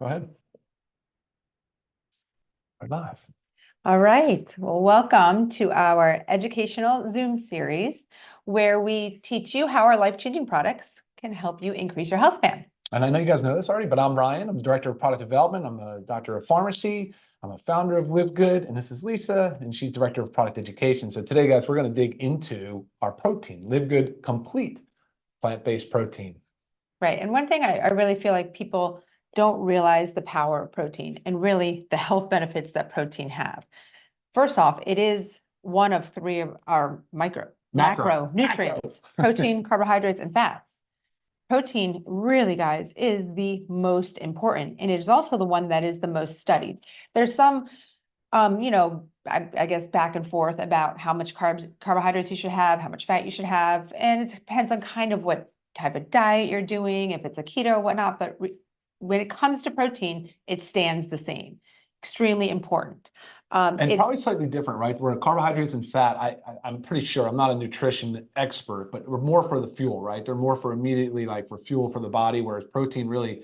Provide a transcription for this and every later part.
Go ahead. We're live. All right. Well, welcome to our educational Zoom series where we teach you how our life-changing products can help you increase your health span. And I know you guys know this already, but I'm Ryan. I'm the Director of Product Development. I'm a Doctor of Pharmacy. I'm a founder of Live Good. And this is Lisa, and she's Director of Product Education. So today, guys, we're going to dig into our protein, Live Good Complete plant-based protein. Right. And one thing I really feel like people don't realize the power of protein and really the health benefits that protein have. First off, it is one of three of our macronutrients, protein, carbohydrates, and fats. Protein really, guys, is the most important, and it is also the one that is the most studied. There's some, I guess back and forth about how much carbohydrates you should have, how much fat you should have, and it depends on kind of what type of diet you're doing, if it's a keto or whatnot, but when it comes to protein, it stands the same. Extremely important. And probably slightly different, right? Where carbohydrates and fat, I'm pretty sure, I'm not a nutrition expert, but we're more for the fuel, right? They're more for immediately like for fuel for the body, whereas protein really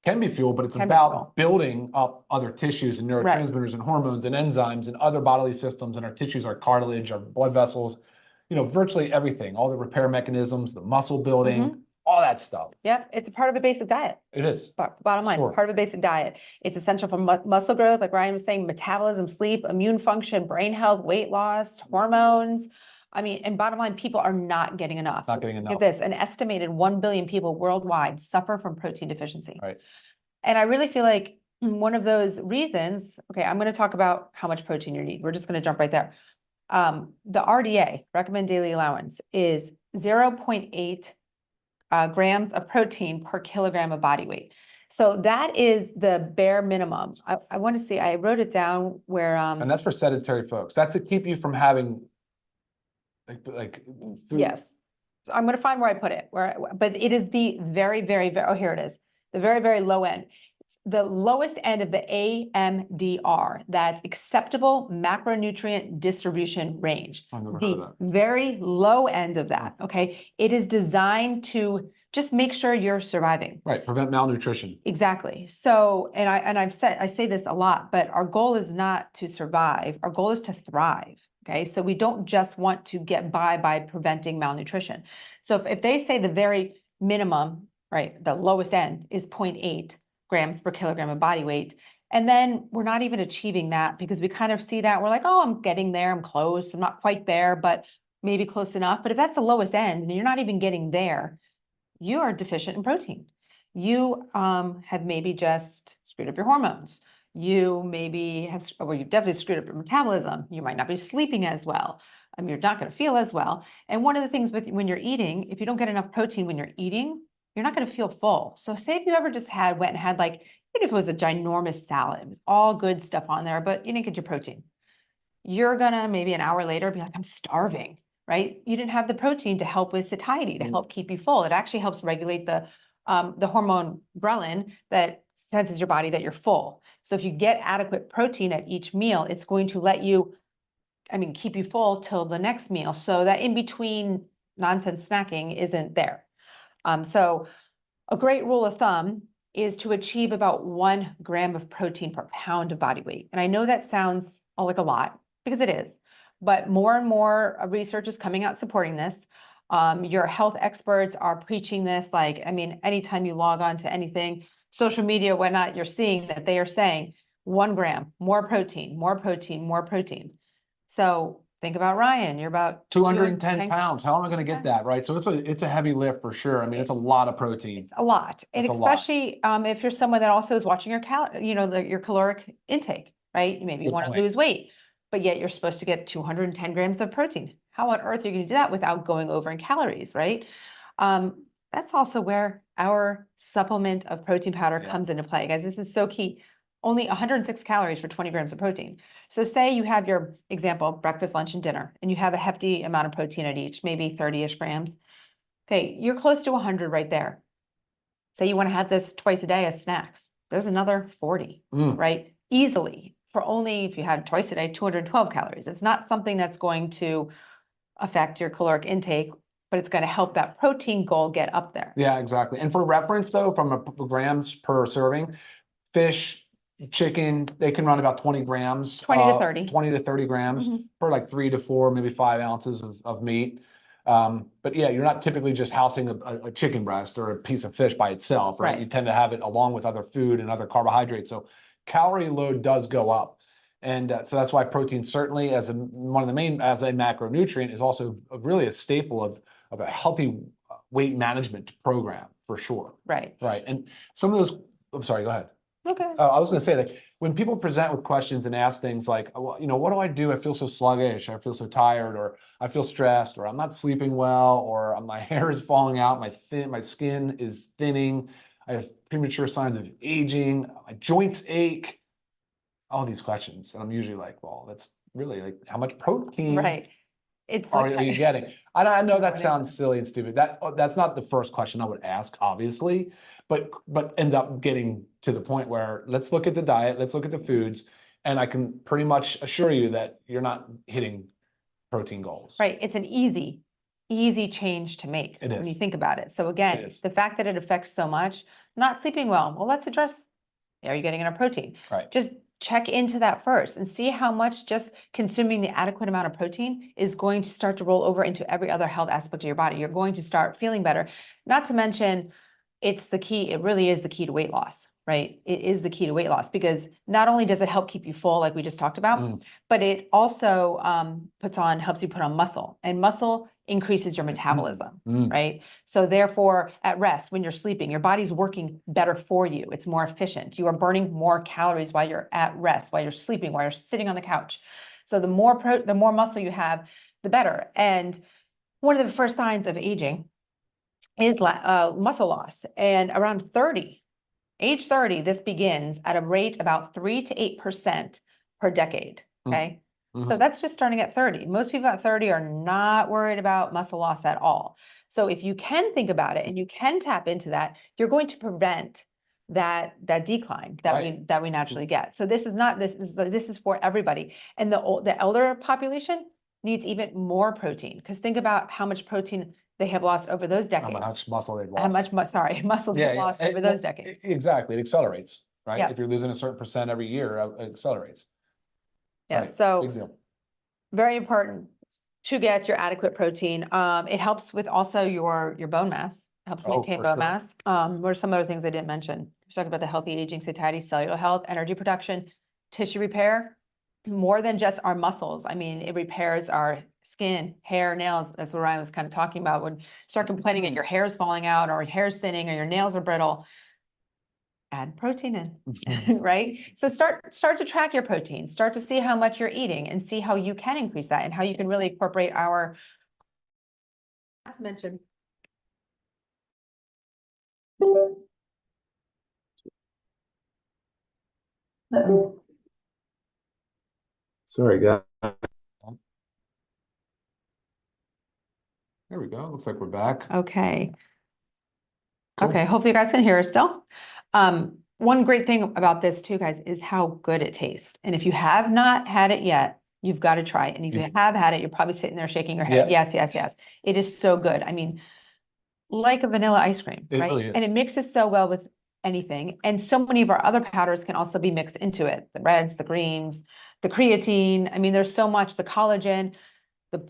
can be fuel, but it's about building up other tissues and neurotransmitters and hormones and enzymes and other bodily systems in our tissues, our cartilage, our blood vessels, virtually everything, all the repair mechanisms, the muscle building, all that stuff. Yep, it's a part of a basic diet. It is. Bottom line, part of a basic diet. It's essential for muscle growth, like Ryan was saying, metabolism, sleep, immune function, brain health, weight loss, hormones. I mean, and bottom line, people are not getting enough. Not getting enough. Look at this, an estimated 1 billion people worldwide suffer from protein deficiency. Right. And I really feel like one of those reasons, okay, I'm going to talk about how much protein you need. We're just going to jump right there. The RDA, recommended daily allowance, is 0.8 grams of protein per kilogram of body weight. So that is the bare minimum. I want to see, I wrote it down where... and that's for sedentary folks. That's to keep you from having Yes. So I'm going to find where I put it, but it is the very, oh, here it is. The very, very low end. It's the lowest end of the AMDR, that's acceptable macronutrient distribution range. The very low end of that, okay? It is designed to just make sure you're surviving. Right, prevent malnutrition. Exactly. So, and I say this a lot, but our goal is not to survive. Our goal is to thrive. Okay, so we don't just want to get by preventing malnutrition. So if they say the very minimum, right, the lowest end is 0.8 grams per kilogram of body weight, and then we're not even achieving that because we kind of see that we're like, oh, I'm getting there, I'm close, I'm not quite there, but maybe close enough. But if that's the lowest end and you're not even getting there, you are deficient in protein. You have maybe just screwed up your hormones. You maybe have, or you've definitely screwed up your metabolism. You might not be sleeping as well. You're not going to feel as well. And one of the things when you're eating, if you don't get enough protein when you're eating, you're not going to feel full. So say if you ever just went and had, like, even if it was a ginormous salad, it was all good stuff on there, but you didn't get your protein. You're gonna maybe an hour later be like, I'm starving, right? You didn't have the protein to help with satiety, to help keep you full. It actually helps regulate the hormone ghrelin that senses your body that you're full. So if you get adequate protein at each meal, it's going to let you, keep you full till the next meal. So that in between nonsense snacking isn't there. So a great rule of thumb is to achieve about 1 gram of protein per pound of body weight. And I know that sounds like a lot, because it is, but more and more research is coming out supporting this. Your health experts are preaching this. Anytime you log on to anything, social media, whatnot, you're seeing that they are saying 1 gram, more protein, more protein, more protein. So think about Ryan, you're about 210 pounds. How am I going to get that, right? So it's a heavy lift for sure. It's a lot of protein. It's a lot. And especially if you're someone that also is watching your caloric intake, right? Maybe you want to lose weight, but yet you're supposed to get 210 grams of protein. How on earth are you going to do that without going over in calories, right? That's also where our supplement of protein powder comes into play, guys. This is so key. Only 106 calories for 20 grams of protein. So say you have your example, breakfast, lunch, and dinner, and you have a hefty amount of protein at each, maybe 30-ish grams. Okay, you're close to 100 right there. Say you want to have this twice a day as snacks. There's another 40, right? Easily, for only, if you had twice a day, 212 calories. It's not something that's going to affect your caloric intake, but it's going to help that protein goal get up there. Yeah, exactly. And for reference, though, from grams per serving, fish, chicken, they can run about 20 grams. 20 to 30. 20 to 30 grams Mhm. for like 3 to 4, maybe 5 ounces of meat. But yeah, you're not typically just housing a chicken breast or a piece of fish by itself, right? Right. You tend to have it along with other food and other carbohydrates. So calorie load does go up. And so that's why protein certainly as one of the main, as a macronutrient, is also really a staple of a healthy weight management program for sure. Right. Right. And some of those, I'm sorry, go ahead. Okay. I was going to say that when people present with questions and ask things like, well, what do I do? I feel so sluggish, I feel so tired, or I feel stressed, or I'm not sleeping well, or my hair is falling out, my skin is thinning, I have premature signs of aging, my joints ache, all these questions. And I'm usually like, well, that's really like, how much protein Right. It's are like, you getting? I know that Right. sounds silly and stupid. That's not the first question I would ask, obviously, but end up getting to the point where let's look at the diet, let's look at the foods, and I can pretty much assure you that you're not hitting protein goals. right. It's an easy change to make It when is. you think about it. So It again, is. the fact that it affects so much, not sleeping well, well, let's address, are you getting enough protein? Right. Just check into that first and see how much just consuming the adequate amount of protein is going to start to roll over into every other health aspect of your body. You're going to start feeling better. Not to mention, it's the key, it really is the key to weight loss, right? It is the key to weight loss because not only does it help keep you full, like we just talked about, but it also helps you put on muscle, and muscle increases your metabolism, right? So therefore, at rest, when you're sleeping, your body's working better for you. It's more efficient. You are burning more calories while you're at rest, while you're sleeping, while you're sitting on the couch. So the more muscle you have, the better. And one of the first signs of aging is muscle loss. And around age 30, this begins at a rate about 3 to 8% per decade, okay? So that's just starting at 30. Most people at 30 are not worried about muscle loss at all. So if you can think about it and you can tap into that, you're going to prevent that decline that we naturally get. So this is for everybody. And the elder population needs even more protein, because think about how much protein they have lost over those decades. How much muscle they've lost. How much muscle they've lost over those decades. Exactly. It accelerates, right? Yep. If you're losing a certain percent every year, it accelerates. Yeah. Right. So Big deal. very important to get your adequate protein. It helps with also your bone mass. Helps maintain bone mass. What are some other things I didn't mention? We're talking about the healthy aging, satiety, cellular health, energy production, tissue repair. More than just our muscles. I mean, it repairs our skin, hair, nails. That's what Ryan was kind of talking about. When you start complaining that your hair is falling out or your hair is thinning or your nails are brittle, add protein in, right? So start to track your protein, start to see how much you're eating and see how you can increase that and how you can really incorporate our, not to mention. Sorry, guys. There we go. Looks like we're back. Okay. Cool. Okay, hopefully you guys can hear us still. One great thing about this too, guys, is how good it tastes. And if you have not had it yet, you've got to try it. And if you have had it, you're probably sitting there shaking your head. Yes, yes, yes. It is so good. I mean, like a vanilla ice cream, It right? really is. And it mixes so well with anything. And so many of our other powders can also be mixed into it. The reds, the greens, the creatine. I mean, there's so much, the collagen, the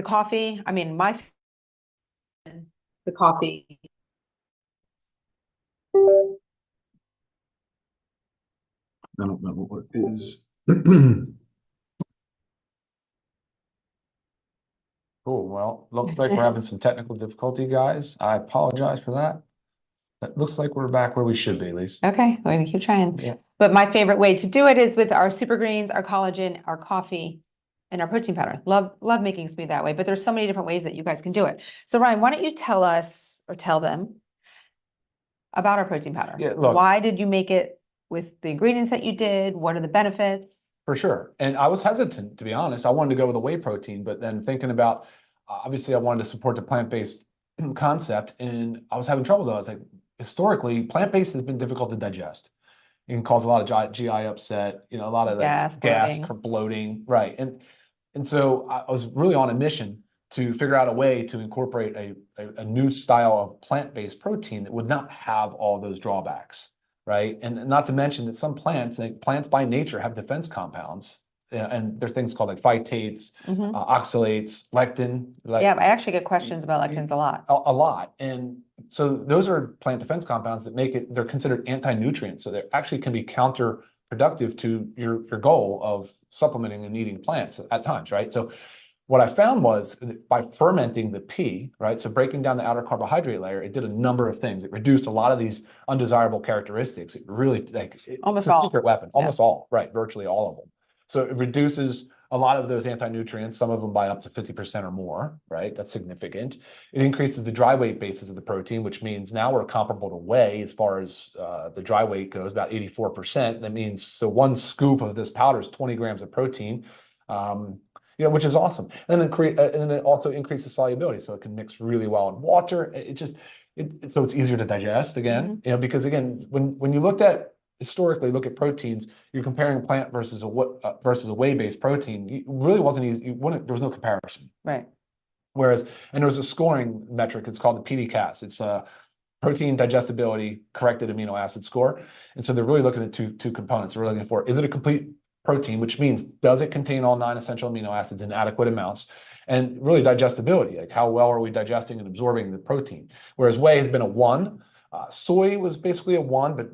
coffee. I mean, the coffee. I don't know what is. Cool. Well, looks like we're having some technical difficulty, guys. I apologize for that. It looks like we're back where we should be, Lise. Okay, we're gonna keep trying. Yeah. But my favorite way to do it is with our super greens, our collagen, our coffee, and our protein powder. Love making smoothie that way, but there's so many different ways that you guys can do it. So Ryan, why don't you tell us or tell them about our protein powder? Yeah, look. Why did you make it with the ingredients that you did? What are the benefits? For sure. And I was hesitant, to be honest. I wanted to go with a whey protein, but then thinking about, obviously I wanted to support the plant-based concept, and I was having trouble though. I was like, historically, plant-based has been difficult to digest. It can cause a lot of GI upset, a lot of Gas, bloating, right. And so I was really on a mission to figure out a way to incorporate a new style of plant-based protein that would not have all those drawbacks, right? And not to mention that some plants, like plants by nature, have defense compounds, and there are things called like phytates, oxalates, lectin. Yeah, I actually get questions about lectins a lot. A lot. And so those are plant defense compounds that make it, they're considered anti-nutrients. So they actually can be counterproductive to your goal of supplementing and eating plants at times, right? So what I found was that by fermenting the pea, right? So breaking down the outer carbohydrate layer, it did a number of things. It reduced a lot of these undesirable characteristics. It really, like, Almost it's a all. secret weapon, almost all, right? Virtually all of them. So it reduces a lot of those anti-nutrients, some of them by up to 50% or more, right? That's significant. It increases the dry weight basis of the protein, which means now we're comparable to whey as far as the dry weight goes, about 84%. That means, so one scoop of this powder is 20 grams of protein. Which is awesome. And then it also increases solubility, so it can mix really well in water. So it's easier to digest again, because again, when you historically look at proteins, you're comparing plant versus a whey-based protein. It really wasn't easy. There was no comparison. Right. Whereas, and there's a scoring metric. It's called the PD-CAS. It's protein digestibility corrected amino acid score. And so they're really looking at two components. They're really looking for, is it a complete protein, which means does it contain all 9 essential amino acids in adequate amounts, and really digestibility, like how well are we digesting and absorbing the protein. Whereas whey has been a 1, soy was basically a 1, but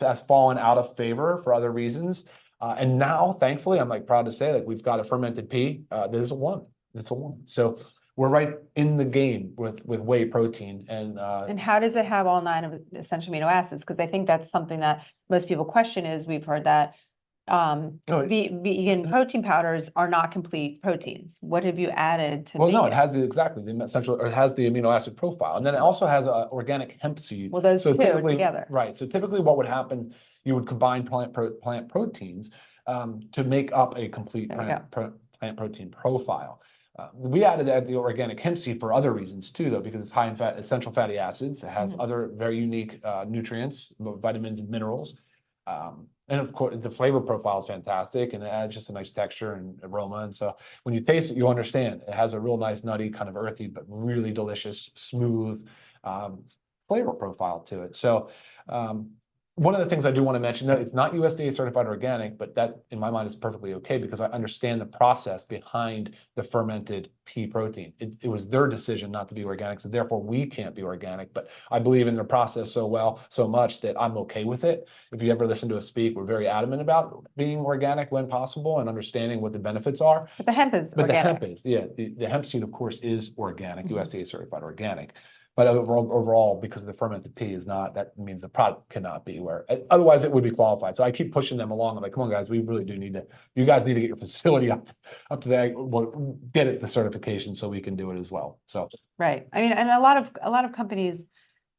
has fallen out of favor for other reasons. And now, thankfully, I'm like proud to say that we've got a fermented pea that is a 1. It's a 1. So we're right in the game with whey protein. And how does it have all 9 of essential amino acids? Because I think that's something that most people question. Is we've heard that vegan protein powders are not complete proteins. What have you added to make it has exactly the essential, or it has the amino acid profile, and then it also has organic hemp seed. Well, those two together, right? So typically, what would happen? You would combine plant proteins to make up a complete plant protein profile. We added the organic hemp seed for other reasons too, though, because it's high in essential fatty acids. It has other very unique nutrients, vitamins and minerals. And of course, the flavor profile is fantastic, and it adds just a nice texture and aroma. And so when you taste it, you understand it has a real nice, nutty, kind of earthy, but really delicious, smooth flavor profile to it. So one of the things I do want to mention, that it's not USDA certified organic, but that in my mind is perfectly okay, because I understand the process behind the fermented pea protein. It was their decision not to be organic, so therefore we can't be organic. But I believe in the process so much that I'm okay with it. If you ever listen to us speak, we're very adamant about being organic when possible and understanding what the benefits are. But the hemp is organic. The hemp seed, of course, is organic, USDA certified organic. But overall, because the fermented pea is not, that means the product cannot be where, otherwise it would be qualified. So I keep pushing them along. I'm like, come on, guys, we really do need to, you guys need to get your facility up to that, get it the certification so we can do it as well. So. Right. I mean, and a lot of companies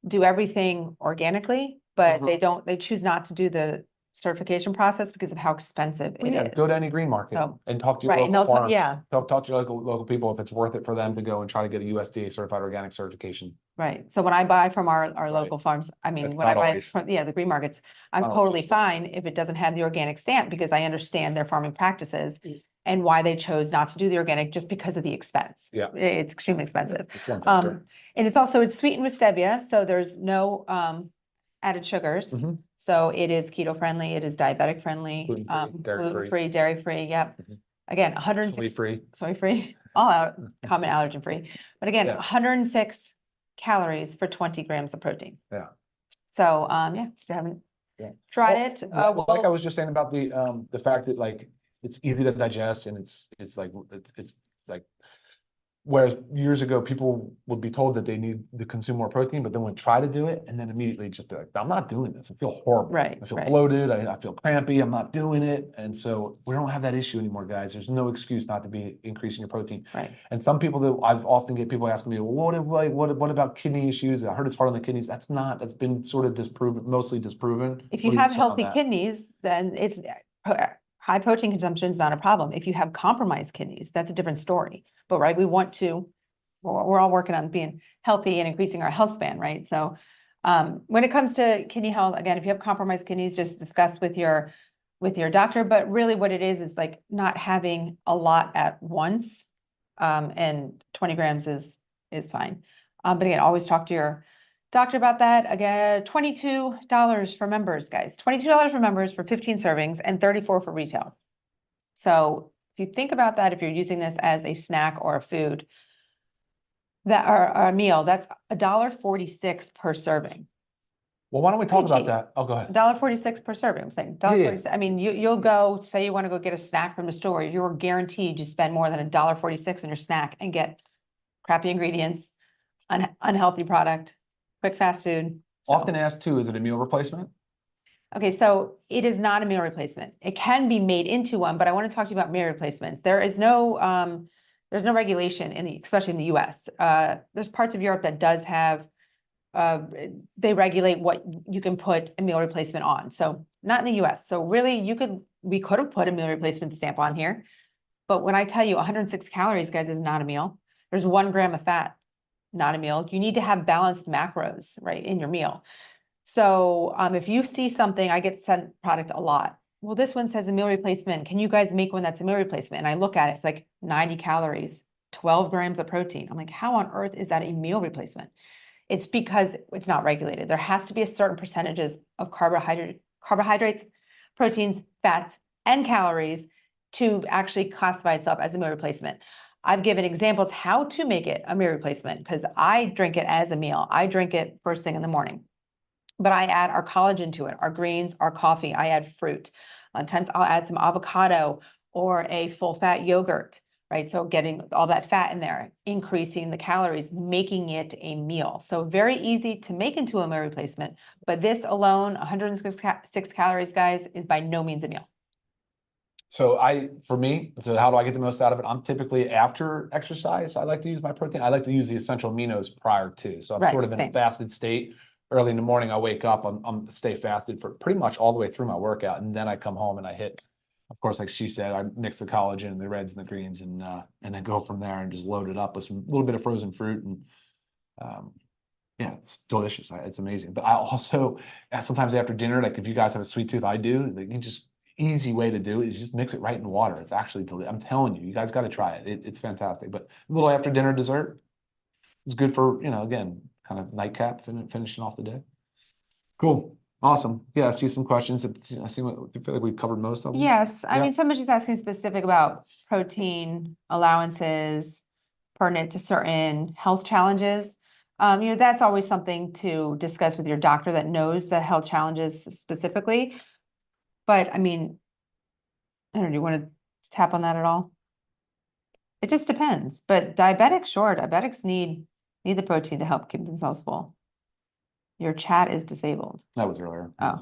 do everything organically, but they choose not to do the certification process because of how expensive it is. Go to any green market and talk to your local farm. Talk to your local people if it's worth it for them to go and try to get a USDA certified organic certification. Right. So when I buy from our local farms, I mean, when I buy from the green markets, I'm totally fine if it doesn't have the organic stamp, because I understand their farming practices and why they chose not to do the organic, just because of the expense. Yeah, it's extremely expensive. And it's sweetened with stevia, so there's no added sugars. So it is keto friendly, it is diabetic friendly, gluten-free, dairy-free. Yep. Again, 106 soy-free, all out, common allergen-free. But again, 106 calories for 20 grams of protein. Yeah. So if you haven't tried it, like I was just saying about the fact that, like, it's easy to digest, and it's like whereas years ago, people would be told that they need to consume more protein, but then would try to do it and then immediately just be like, I'm not doing this. I feel horrible. Right. I feel bloated. I feel crampy. I'm not doing it. And so we don't have that issue anymore, guys. There's no excuse not to be increasing your protein. Right. And some people that I've often get people asking me, well, what about kidney issues? I heard it's hard on the kidneys. That's been sort of mostly disproven. If you have healthy kidneys, then it's high protein consumption is not a problem. If you have compromised kidneys, that's a different story. But we're all working on being healthy and increasing our health span, right? So when it comes to kidney health, again, if you have compromised kidneys, just discuss with your doctor. But really what it is like not having a lot at once, and 20 grams is fine. But again, always talk to doctor about that. Again, $22 for members, guys. $22 for members for 15 servings and $34 for retail. So if you think about that, if you're using this as a snack or a food, that or a meal, that's $1.46 per serving. Well, why don't we talk Pretty about cheap. that? Oh, go ahead. $1.46 per serving. I'm saying $1.46. I mean, you'll go, say you want to go get a snack from the store, you're guaranteed you spend more than $1.46 on your snack and get crappy ingredients, unhealthy product, quick fast food. So- Often asked too, is it a meal replacement? Okay, so it is not a meal replacement. It can be made into one, but I want to talk to you about meal replacements. There's no regulation especially in the US. There's parts of Europe that does have, they regulate what you can put a meal replacement on. So not in the US. So really we could have put a meal replacement stamp on here. But when I tell you 106 calories, guys, is not a meal. There's 1 gram of fat, not a meal. You need to have balanced macros, right, in your meal. So if you see something, I get sent product a lot. Well, this one says a meal replacement. Can you guys make one that's a meal replacement? And I look at it, it's like 90 calories, 12 grams of protein. I'm like, how on earth is that a meal replacement? It's because it's not regulated. There has to be a certain percentages of carbohydrates, proteins, fats, and calories to actually classify itself as a meal replacement. I've given examples how to make it a meal replacement because I drink it as a meal. I drink it first thing in the morning. But I add our collagen to it, our greens, our coffee. I add fruit. Sometimes I'll add some avocado or a full fat yogurt, right? So getting all that fat in there, increasing the calories, making it a meal. So very easy to make into a meal replacement, but this alone, 106 calories, guys, is by no means a meal. So how do I get the most out of it? I'm typically after exercise, I like to use my protein. I like to use the essential aminos prior to. So I'm Right, sort of in a same. fasted state. Early in the morning, I wake up, I'm stay fasted for pretty much all the way through my workout. And then I come home and I hit, of course, like she said, I mix the collagen, the reds and the greens, and then go from there and just load it up with some little bit of frozen fruit. And yeah, it's delicious. It's amazing. But I also, sometimes after dinner, like if you guys have a sweet tooth, I do, easy way to do it is just mix it right in water. It's actually delicious. I'm telling you, you guys got to try it. It's fantastic. But a little after dinner dessert is good for, again, kind of nightcap, finishing off the day. Cool. Awesome. Yeah, I see some questions. I feel like we've covered most of them. Yes, I mean, somebody's just asking specific about protein allowances pertinent to certain health challenges. That's always something to discuss with your doctor that knows the health challenges specifically. But I mean, I don't know, do you want to tap on that at all? It just depends. But diabetics need the protein to help keep themselves full. Your chat is disabled. That was earlier. Oh.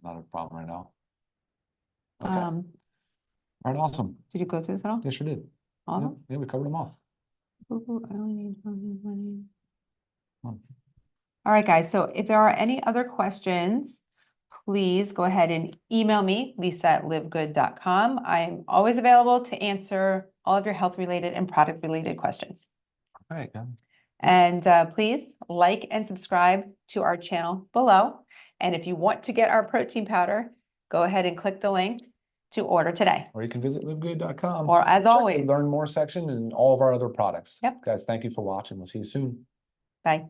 Not a problem right now. Okay. All right, awesome. Did you go through this at all? Yes, sure did. All of them? Yeah, we covered them all. Ooh, I only need money. All right, guys. So if there are any other questions, please go ahead and email me, lisa@livegood.com. I'm always available to answer all of your health-related and product-related questions. All right, yeah. And please like and subscribe to our channel below. And if you want to get our protein powder, go ahead and click the link to order today. Or you can visit livegood.com. Or as always, learn more section and all of our other products. Yep. Guys, thank you for watching. We'll see you soon. Bye.